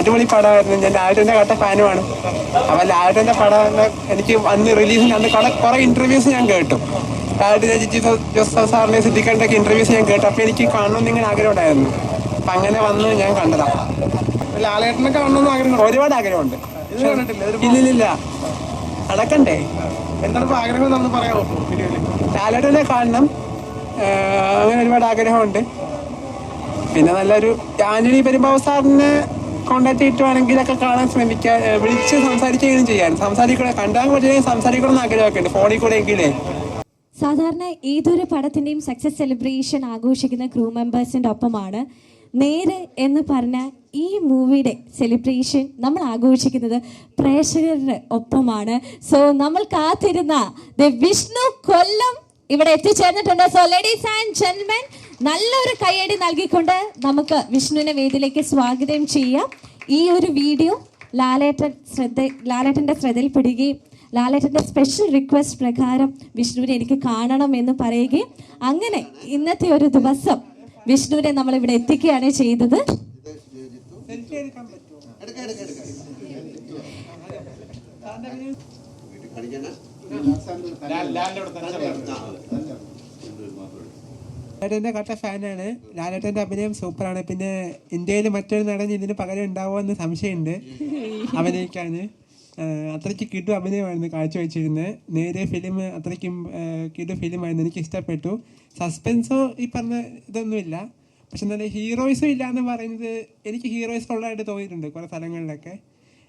അടിപൊളി പടമായിരുന്നു. ഞാൻ ലാലേട്ടൻ്റെ കട്ട ഫാനുമാണ്. അപ്പം ലാലേട്ടൻ്റെ പടം എനിക്ക് അന്ന് റിലീസിന് അന്ന് കുറെ ഇന്റർവ്യൂസ് ഞാൻ കേട്ടു. ലാലേട്ടൻ്റെ ജിജി ജോസഫ് സാറിൻ്റെ സിദ്ദിഖിൻ്റെ ഒക്കെ ഇന്റർവ്യൂസ് ഞാൻ കേട്ടു. അപ്പോൾ എനിക്ക് കാണണമെന്ന് ഇങ്ങനെ ആഗ്രഹം ഉണ്ടായിരുന്നു. അപ്പം അങ്ങനെ വന്ന് ഞാൻ കണ്ടതാണ്. ലാലേട്ടനെ കാണണമെന്ന് ആഗ്രഹം? ഒരുപാട് ആഗ്രഹമുണ്ട്. ഇത് കണ്ടിട്ടില്ല? ഇല്ലില്ല, നടക്കണ്ടേ. എന്താണ് ആഗ്രഹം എന്നൊന്ന് പറയാമോ? ലാലേട്ടനെ കാണണം, അങ്ങനെ ഒരുപാട് ആഗ്രഹമുണ്ട്. പിന്നെ നല്ലൊരു ആന്റണി പെരുമ്പാവൂർ സാറിനെ കോണ്ടാക്ട് കിട്ടുവാണെങ്കിലൊക്കെ കാണാൻ ശ്രമിക്കുക, വിളിച്ച് സംസാരിക്കുകയും ചെയ്യാൻ. കണ്ടാൽ പറ്റില്ലെങ്കിൽ സംസാരിക്കണമെന്ന് ആഗ്രഹമൊക്കെ ഉണ്ട്, ഫോണിൽ കൂടെ എങ്കിലേ. സാധാരണ ഏതൊരു പടത്തിൻ്റെയും സക്സസ് സെലിബ്രേഷൻ ആഘോഷിക്കുന്ന ക്രൂ മെമ്പേഴ്സിൻ്റെ ഒപ്പമാണ്. നേരെ എന്ന് പറഞ്ഞ ഈ മൂവിയുടെ സെലിബ്രേഷൻ നമ്മൾ ആഘോഷിക്കുന്നത് പ്രേക്ഷകരുടെ ഒപ്പമാണ്. സോ നമ്മൾ കാത്തിരുന്ന വിഷ്ണു കൊല്ലം ഇവിടെ എത്തിച്ചേർന്നിട്ടുണ്ട്. സോ ലേഡീസ് ആൻഡ് ജെന്റിൽമെൻ, നല്ലൊരു കയ്യടി നൽകിക്കൊണ്ട് വിഷ്ണുവിനെ വേദിയിലേക്ക് സ്വാഗതം ചെയ്യാം. ഈ ഒരു വീഡിയോ ലാലേട്ടൻ്റെ ശ്രദ്ധയിൽപ്പെടുകയും ലാലേട്ടൻ്റെ സ്പെഷ്യൽ റിക്വസ്റ്റ് പ്രകാരം വിഷ്ണുവിനെ എനിക്ക് കാണണം എന്ന് പറയുകയും അങ്ങനെ ഇന്നത്തെ ഒരു ദിവസം വിഷ്ണുവിനെ നമ്മൾ ഇവിടെ എത്തിക്കുകയാണ് ചെയ്തത്. ലാലേട്ടൻ്റെ കട്ട ഫാനാണ്. ലാലേട്ടൻ്റെ അഭിനയം സൂപ്പറാണ്. പിന്നെ ഇന്ത്യയിൽ മറ്റൊരു നടൻ ഇതിന് പകരം ഉണ്ടാവുമോ എന്ന് സംശയമുണ്ട് അഭിനയിക്കാൻ. അത്രയ്ക്ക് കിടു അഭിനയമായിരുന്നു കാഴ്ചവെച്ചിരുന്നത്. നേരെ ഫിലിം അത്രയ്ക്കും കിടു ഫിലിമായിരുന്നു, എനിക്ക് ഇഷ്ടപ്പെട്ടു. സസ്പെൻസോ ഈ പറഞ്ഞ ഇതൊന്നുമില്ല, പക്ഷെ നല്ല ഹീറോയിസും ഇല്ല എന്ന് പറയുന്നത് എനിക്ക് ഹീറോയിസ് ഉള്ളതായിട്ട് തോന്നിയിട്ടുണ്ട് കുറേ സ്ഥലങ്ങളിലൊക്കെ.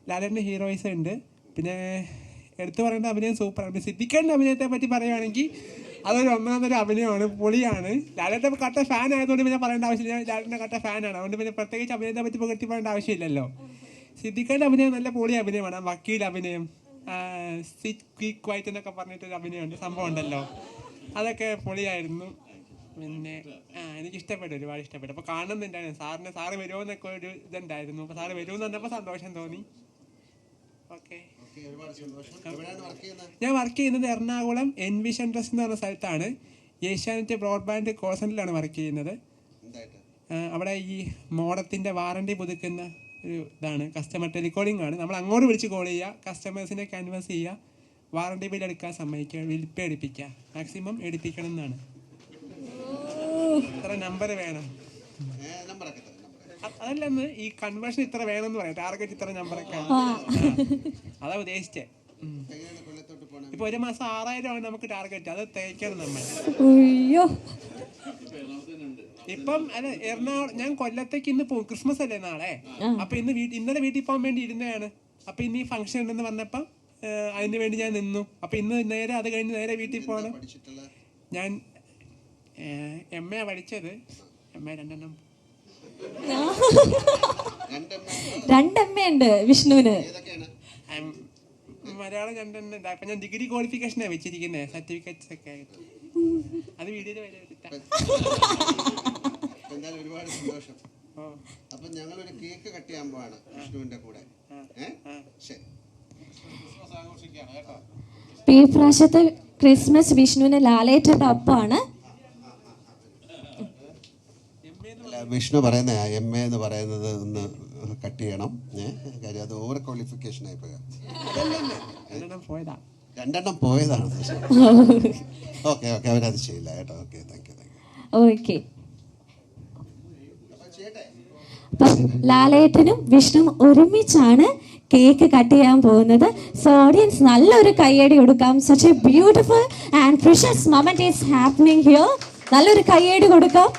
ലാലേട്ടൻ്റെ ഹീറോയിസ് ഉണ്ട്. പിന്നെ എടുത്തു പറയേണ്ട അഭിനയം സൂപ്പറാണ്. സിദ്ദിഖിൻ്റെ അഭിനയത്തെ പറ്റി പറയുകയാണെങ്കിൽ അതൊരു ഒന്നാമതൊരു അഭിനയമാണ്, പൊളിയാണ്. ലാലേട്ടൻ കട്ട ഫാൻ ആയതുകൊണ്ട് പിന്നെ പറയേണ്ട ആവശ്യമില്ല, ലാലേട്ടൻ്റെ കട്ട ഫാനാണ്. അതുകൊണ്ട് പിന്നെ പ്രത്യേകിച്ച് അഭിനയത്തെ പറ്റി പുകഴ്ത്തി പറയേണ്ട ആവശ്യമില്ലല്ലോ. സിദ്ദിഖിൻ്റെ അഭിനയം നല്ല പൊളി അഭിനയമാണ്. വക്കീൽ അഭിനയം, ക്വിക്ക് വൈറ്റ് എന്നൊക്കെ പറഞ്ഞിട്ടൊരു അഭിനയമുണ്ട്, സംഭവം ഉണ്ടല്ലോ, അതൊക്കെ പൊളിയായിരുന്നു. പിന്നെ എനിക്ക് ഇഷ്ടപ്പെട്ടു, ഒരുപാട് ഇഷ്ടപ്പെട്ടു. അപ്പോൾ കാണുന്നുണ്ടായിരുന്നു സാറ് വരുമോ എന്നൊക്കെ ഒരു ഇതുണ്ടായിരുന്നു. അപ്പോൾ സാറ് വരുമെന്ന് പറഞ്ഞപ്പോൾ സന്തോഷം തോന്നി. ഓക്കെ, ഞാൻ വർക്ക് ചെയ്യുന്നത് എറണാകുളം എൻവിഷൻ ട്രസ്റ്റ് എന്ന് പറഞ്ഞ സ്ഥലത്താണ്. ഏഷ്യാനെറ്റ് ബ്രോഡ്ബാൻഡ് കോൾ സെൻ്ററിലാണ് വർക്ക് ചെയ്യുന്നത്. അവിടെ ഈ മോഡത്തിൻ്റെ വാറണ്ടി പുതുക്കുന്ന ഒരു ഇതാണ്, കസ്റ്റമർ ടെലികോളിംഗ് ആണ്. നമ്മൾ അങ്ങോട്ട് വിളിച്ച് കോൾ ചെയ്യുക, കസ്റ്റമേഴ്സിനെ കൺവേഴ്സ് ചെയ്യുക, വാറണ്ടി ബിൽ എടുക്കാൻ സമ്മതിക്കുക, വിൽപ്പ എടുപ്പിക്കുക, മാക്സിമം എടുപ്പിക്കണം എന്നാണ്. ഇത്ര നമ്പർ വേണം, അതല്ലെന്ന് ഈ കൺവേർഷൻ ഇത്ര വേണമെന്ന് പറയാം, ടാർഗറ്റ് ഇത്ര നമ്പറൊക്കെ അതാ ഉദ്ദേശിച്ചേ. ഇപ്പൊ ഒരു മാസം 6000 നമുക്ക് ടാർഗറ്റ്, അത് തേക്കണം നമ്മൾ. ഇപ്പം അല്ല, എറണാകുളം ഞാൻ കൊല്ലത്തേക്ക് ഇന്ന് പോകും, ക്രിസ്മസ് അല്ലേ നാളെ. അപ്പൊ ഇന്നലെ വീട്ടിൽ പോകാൻ വേണ്ടി ഇരുന്നതാണ്. അപ്പൊ ഇന്ന് ഈ ഫംഗ്ഷൻ ഉണ്ടെന്ന് പറഞ്ഞപ്പം അതിന് വേണ്ടി ഞാൻ നിന്നു. അപ്പൊ ഇന്ന് നേരെ അത് കഴിഞ്ഞ് നേരെ വീട്ടിൽ പോകണം. ഞാൻ MA പഠിച്ചത്. MA 2 ഉണ്ട് വിഷ്ണുവിന്. മലയാളം 2 ഇപ്പൊ ഞാൻ ഡിഗ്രി ക്വാളിഫിക്കേഷനാണ് വെച്ചിരിക്കുന്നത്, സർട്ടിഫിക്കറ്റ്സ് ഒക്കെ ആയിട്ട്. അത് വീഡിയോയിൽ ഒരുപാട് സന്തോഷം. അപ്പൊ ഞങ്ങളൊരു കേക്ക് കട്ട് ചെയ്യാൻ പോവാണ് വിഷ്ണുവിന്റെ കൂടെ. ഈ പ്രാവശ്യത്തെ ക്രിസ്മസ് വിഷ്ണുവിന് ലാലേട്ടന്റെ ഒപ്പമാണ്. വിഷ്ണു പറയുന്ന MA എന്ന് പറയുന്നത് ഒന്ന് കട്ട് ചെയ്യണം. കാര്യം അത് ഓവർ ക്വാളിഫിക്കേഷൻ ആയി പോയാ. 2 പോയതാണ്. ഓക്കെ അവരത് ചെയ്യില്ല കേട്ടോ. Okay, thank you. ഓക്കെ, ലാലേട്ടനും വിഷ്ണുവും ഒരുമിച്ചാണ് കേക്ക് കട്ട് ചെയ്യാൻ പോകുന്നത്. സോ ഓഡിയൻസ് നല്ലൊരു കയ്യടി കൊടുക്കാം. Such A beautiful and precious moment is happening here. നല്ലൊരു കയ്യടി കൊടുക്കാം.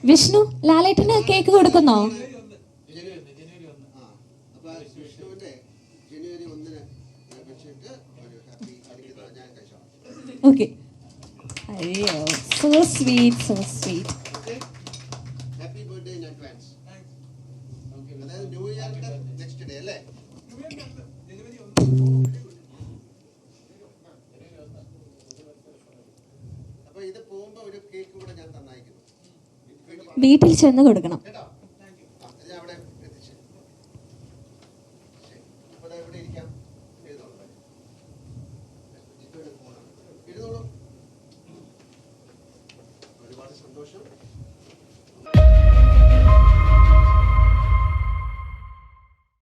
വിഷ്ണു ലാലേട്ടന് കേക്ക് കൊടുക്കുന്നോ? ഓക്കെ, അയ്യോ, so sweet, so sweet. Happy birthday in advance. അതായത് ന്യൂ ഇയറിന്റെ നെക്സ്റ്റ് ഡേ അല്ലേ? അപ്പൊ ഇത് പോകുമ്പോ ഒരു കേക്ക് കൂടെ ഞാൻ തന്നയക്കുന്നു. വീട്ടിൽ ചെന്ന് കൊടുക്കണം. ഞാൻ അവിടെ എത്തിച്ചു. അപ്പൊ ഇവിടെ ഇരിക്കാം. എഴുന്നോളൂ. ജിത്തുവിന്റെ ഫോണാണ്. എഴുന്നോളൂ. ഒരുപാട് സന്തോഷം.